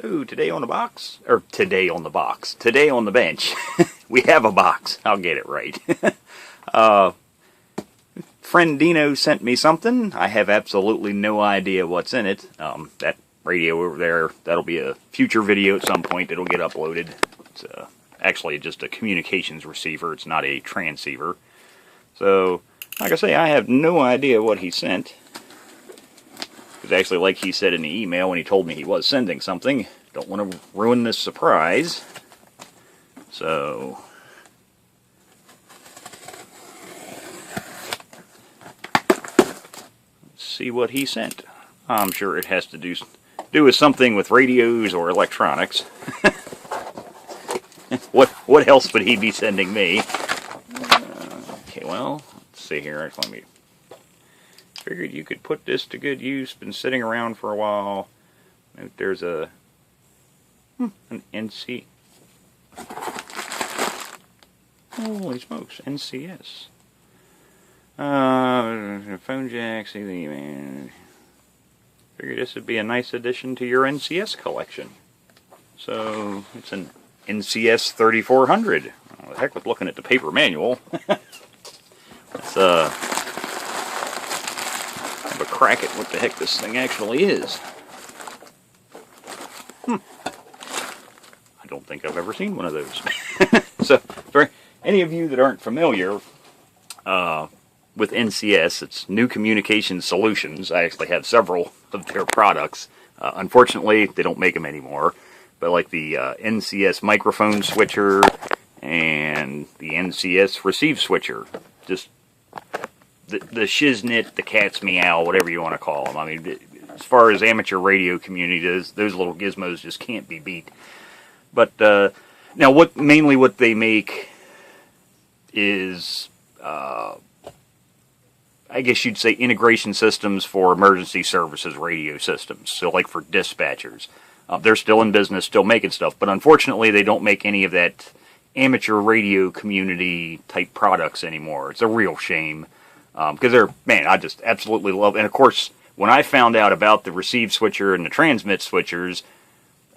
So today on the box, or today on the bench, we have a box. I'll get it right. Friend Dino sent me something. I have absolutely no idea what's in it. That radio over there, that'll be a future video at some point. It'll get uploaded. It's actually just a communications receiver. It's not a transceiver. So, like I say, I have no idea what he sent. It's actually like he said in the email when he told me he was sending something. Don't want to ruin this surprise. So, let's see what he sent. I'm sure it has to do with something with radios or electronics. What else would he be sending me? Okay, well, let's see here. Let me. Figured you could put this to good use. Been sitting around for a while. There's an NC. Holy smokes, NCS. Phone jack. See, man. Figured this would be a nice addition to your NCS collection. So it's an NCS 3400. Oh, the heck with looking at the paper manual. Let's have a crack at what the heck this thing actually is. I don't think I've ever seen one of those. So, for any of you that aren't familiar with NCS, it's New Communication Solutions. I actually have several of their products. Unfortunately, they don't make them anymore. But like the NCS microphone switcher and the NCS receive switcher, just the shiznit, the cat's meow, whatever you want to call them. I mean, as far as amateur radio community does, those little gizmos just can't be beat. But now, what they make is, I guess you'd say, integration systems for emergency services radio systems. So, like for dispatchers, they're still in business, still making stuff. But unfortunately, they don't make any of that amateur radio community type products anymore. It's a real shame. Because I just absolutely love, and of course, when I found out about the receive switcher and the transmit switchers,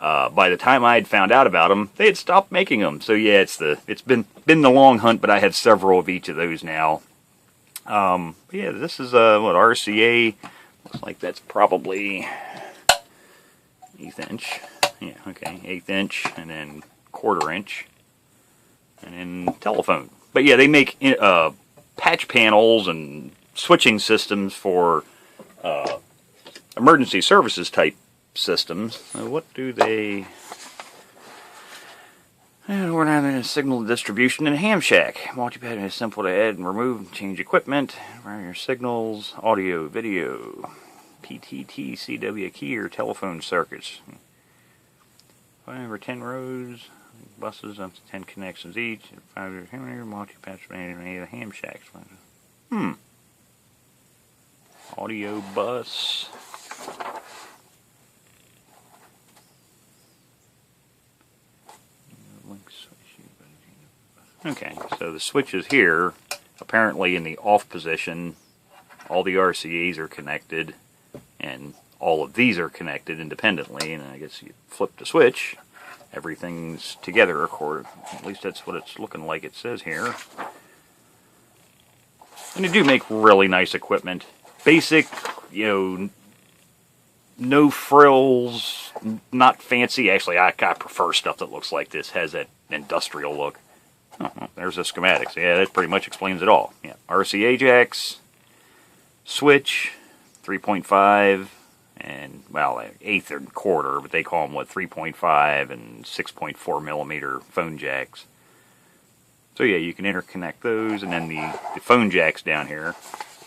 by the time I had found out about them, they had stopped making them. So yeah, it's been the long hunt, but I have several of each of those now. Yeah, this is RCA. Looks like that's probably 1/8 inch. Yeah, okay, 1/8 inch, and then 1/4 inch, and then telephone. But yeah, they make patch panels and switching systems for emergency services type systems. What do they... We're not in a signal distribution and ham shack. Multi-pad is simple to add and remove and change equipment. Your signals, audio, video, PTT, CW key or telephone circuits. 5 or 10 rows. Buses up to 10 connections each. 5 multi-patch ham shacks. Audio bus. Okay, so the switches here, apparently in the off position, all the RCAs are connected, and all of these are connected independently, and I guess you flip the switch. Everything's together, at least that's what it's looking like it says here. And they do make really nice equipment. Basic, no frills, not fancy. Actually, I prefer stuff that looks like this, has that industrial look. Oh, well, there's the schematics. Yeah, that pretty much explains it all. Yeah, RCA jacks, switch, 3.5, and, well, 1/8 and 1/4, but they call them, 3.5 and 6.4 millimeter phone jacks. So yeah, you can interconnect those, and then the phone jacks down here.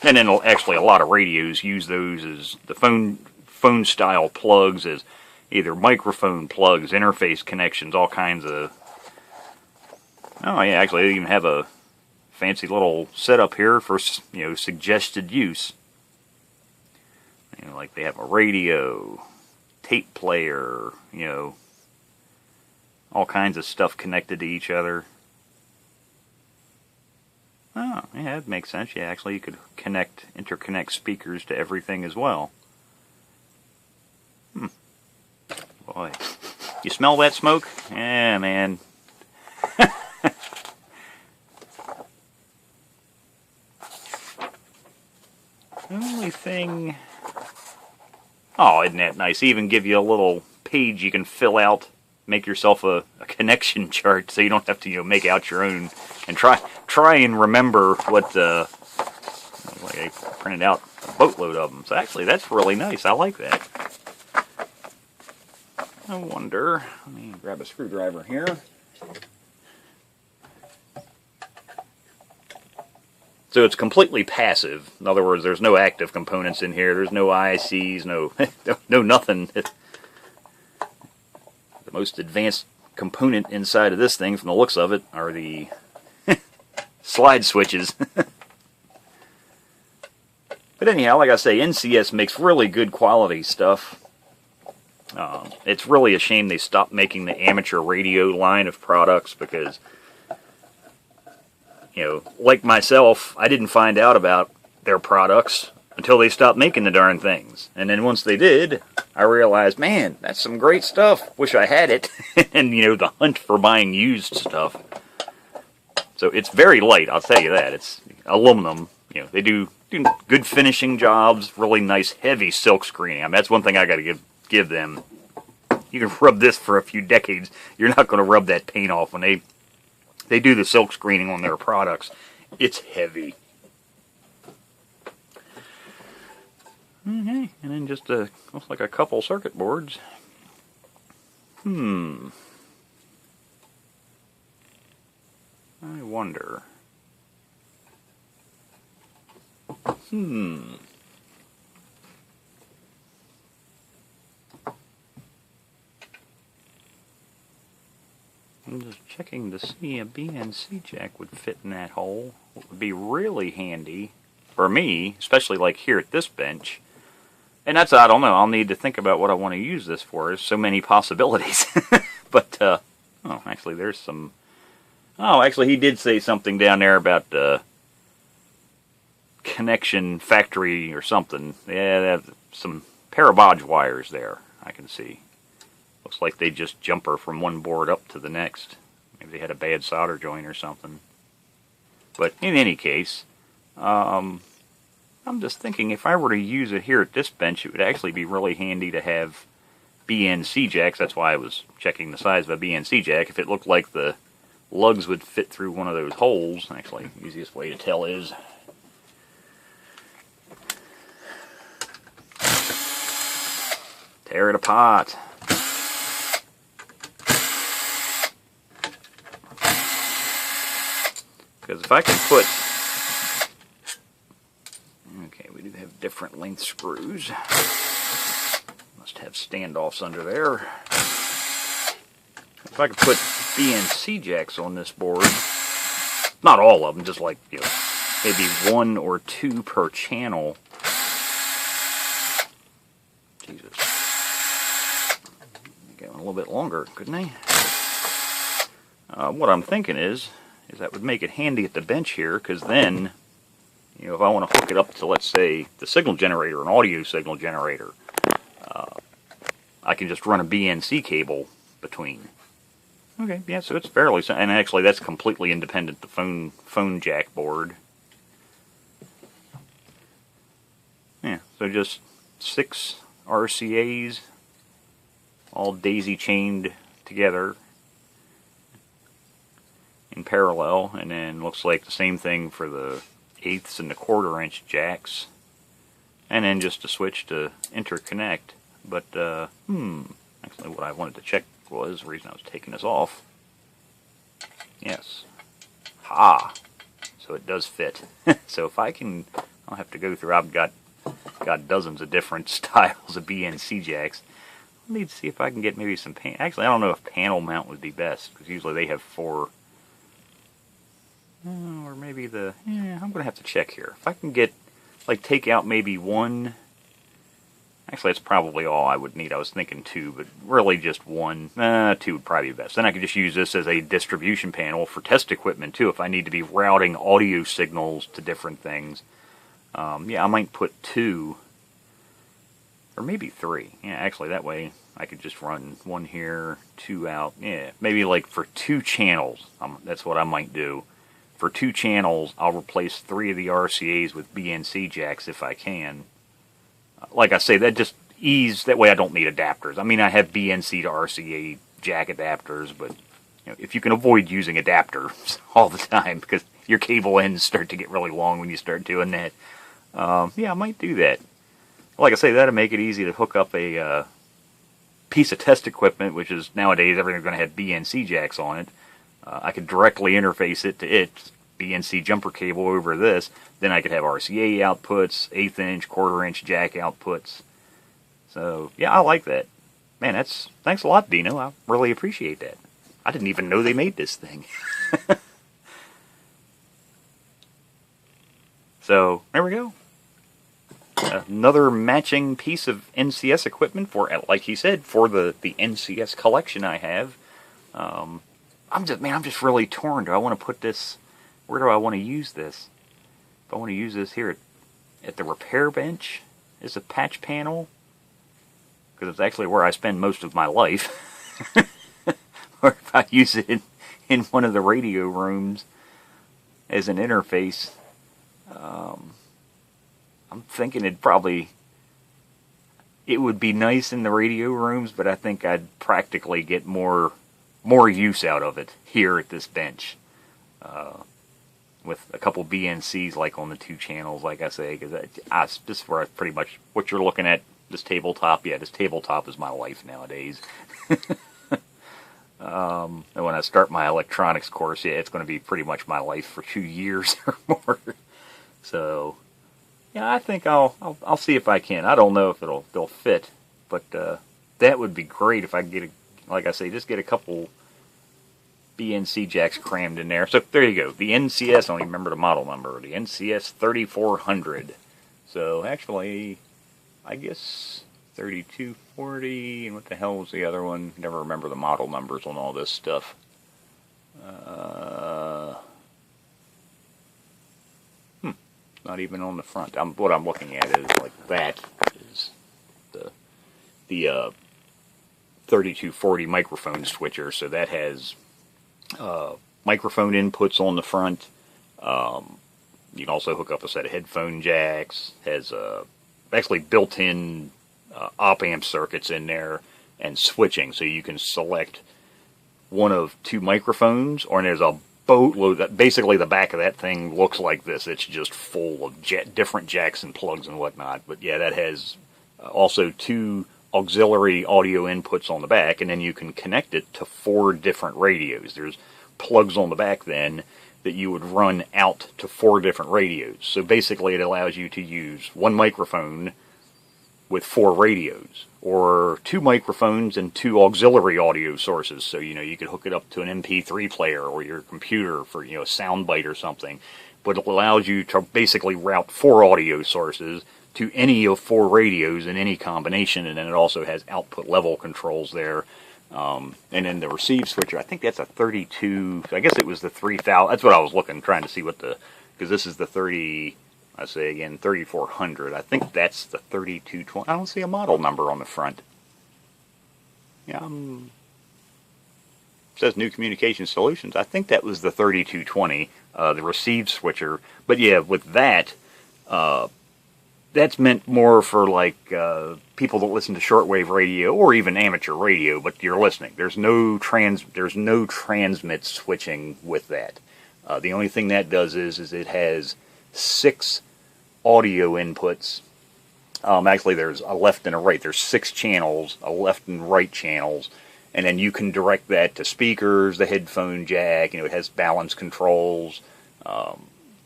And then actually a lot of radios use those as the phone style plugs, as either microphone plugs, interface connections, all kinds of... Oh yeah, actually they even have a fancy little setup here for, suggested use. Like they have a radio, tape player, all kinds of stuff connected to each other. Oh, yeah, that makes sense. Yeah, actually you could interconnect speakers to everything as well. Boy. You smell that smoke? Yeah, man. Only thing... Oh, isn't that nice? They even give you a little page you can fill out, make yourself a connection chart, so you don't have to make out your own, and try and remember what the... Like I printed out a boatload of them. So actually, that's really nice. I like that. I wonder... Let me grab a screwdriver here. So it's completely passive. In other words, there's no active components in here. There's no ICs, no nothing. The most advanced component inside of this thing, from the looks of it, are the slide switches. But anyhow, like I say, NCS makes really good quality stuff. It's really a shame they stopped making the amateur radio line of products because... like myself, I didn't find out about their products until they stopped making the darn things. And then once they did, I realized, man, that's some great stuff. Wish I had it. And, the hunt for buying used stuff. So it's very light, I'll tell you that. It's aluminum. They do good finishing jobs, really nice, heavy silk screening. I mean, that's one thing I got to give them. You can rub this for a few decades. You're not going to rub that paint off when they do the silk screening on their products. It's heavy. Okay, and then just looks like a couple circuit boards. I wonder. I'm just checking to see a BNC jack would fit in that hole. What would be really handy for me, especially like here at this bench. And that's, I don't know, I'll need to think about what I want to use this for. There's so many possibilities. But, oh, actually there's some... Oh, actually he did say something down there about connection factory or something. Yeah, they have some parabodge wires there, I can see. Looks like they just jumper from one board up to the next. Maybe they had a bad solder joint or something. But in any case, I'm just thinking if I were to use it here at this bench, it would actually be really handy to have BNC jacks. That's why I was checking the size of a BNC jack. If it looked like the lugs would fit through one of those holes, actually, the easiest way to tell is... tear it apart. Because if I can put... Okay, we do have different length screws. Must have standoffs under there. If I could put BNC jacks on this board, not all of them, just like, maybe one or two per channel. Jesus. Going a little bit longer, couldn't I? What I'm thinking is that would make it handy at the bench here, because then, if I want to hook it up to, let's say, the signal generator, an audio signal generator, I can just run a BNC cable between. Okay, yeah, so it's fairly, and actually that's completely independent, the phone jack board. Yeah, so just 6 RCAs, all daisy-chained together in parallel, and then looks like the same thing for the 1/8 and the 1/4" jacks, and then just a switch to interconnect. But actually what I wanted to check was the reason I was taking this off. Yes, so it does fit. So if I can, I'll have to go through. I've got dozens of different styles of BNC jacks. I need to see if I can get maybe some actually I don't know if panel mount would be best, because usually they have 4. Or maybe I'm going to have to check here. If I can get, take out maybe 1. Actually, that's probably all I would need. I was thinking 2, but really just 1. 2 would probably be best. Then I could just use this as a distribution panel for test equipment, too, if I need to be routing audio signals to different things. Yeah, I might put 2. Or maybe 3. Yeah, actually, that way I could just run one here, two out. Yeah, maybe like for 2 channels, that's what I might do. For 2 channels, I'll replace 3 of the RCAs with BNC jacks if I can. Like I say, that just that way I don't need adapters. I mean, I have BNC to RCA jack adapters, but if you can avoid using adapters all the time, because your cable ends start to get really long when you start doing that, yeah, I might do that. Like I say, that'll make it easy to hook up a piece of test equipment, which is nowadays everything's going to have BNC jacks on it. I could directly interface it to its BNC jumper cable over this. Then I could have RCA outputs, 1/8 inch, 1/4 inch jack outputs. So yeah, I like that. Man, thanks a lot, Dino. I really appreciate that. I didn't even know they made this thing. So there we go. Another matching piece of NCS equipment for, like he said, for the NCS collection I have. I'm just really torn. Do I want to put this? Where do I want to use this? If I want to use this here at the repair bench as a patch panel, because it's actually where I spend most of my life. Or if I use it in one of the radio rooms as an interface. I'm thinking it would be nice in the radio rooms, but I think I'd practically get more use out of it here at this bench. With a couple BNCs like on the 2 channels, like I say, because this is where pretty much what you're looking at, this tabletop. Yeah, this tabletop is my life nowadays. And when I start my electronics course, yeah, it's going to be pretty much my life for 2 years or more. So, yeah, I think I'll see if I can. I don't know if they'll fit, but that would be great if I could get like I say, just get a couple BNC jacks crammed in there. So there you go. The NCS, I don't even remember the model number. The NCS 3400. So actually, I guess 3240. And what the hell was the other one? Never remember the model numbers on all this stuff. Not even on the front. What I'm looking at is like that is the 3240 microphone switcher. So that has microphone inputs on the front. You can also hook up a set of headphone jacks. Has actually built-in op-amp circuits in there and switching. So you can select one of 2 microphones, or there's a boatload. Basically, the back of that thing looks like this. It's just full of different jacks and plugs and whatnot. But yeah, that has also 2 auxiliary audio inputs on the back, and then you can connect it to 4 different radios. There's plugs on the back then that you would run out to 4 different radios. So basically, it allows you to use 1 microphone with 4 radios, or 2 microphones and 2 auxiliary audio sources. So, you could hook it up to an MP3 player or your computer for, a soundbite or something. But it allows you to basically route 4 audio sources to any of 4 radios in any combination, and then it also has output level controls there. And then the receive switcher, I think that's a 32, I guess it was the 3000, that's what I was trying to see because this is the 3400. I think that's the 3220. I don't see a model number on the front. Yeah, it says New Communication Solutions. I think that was the 3220, the receive switcher. But yeah, with that, that's meant more for like people that listen to shortwave radio or even amateur radio, but you're listening. There's no transmit switching with that. The only thing that does is it has 6 audio inputs. Actually, there's a left and a right. There's 6 channels, a left and right channels, and then you can direct that to speakers, the headphone jack. It has balance controls.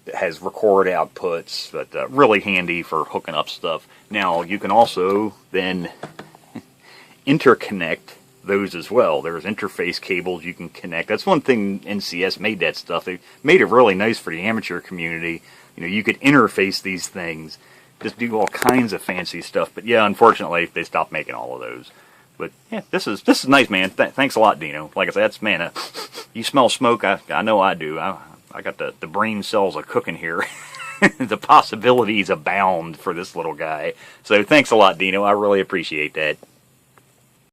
It has record outputs, but really handy for hooking up stuff. Now, you can also then interconnect those as well. There's interface cables you can connect. That's one thing NCS made that stuff. They made it really nice for the amateur community. You could interface these things, just do all kinds of fancy stuff. But yeah, unfortunately, they stopped making all of those. But yeah, this is nice, man. Thanks a lot, Dino. Like I said, you smell smoke. I know I do. I got the brain cells are cooking here. The possibilities abound for this little guy. So thanks a lot, Dino. I really appreciate that.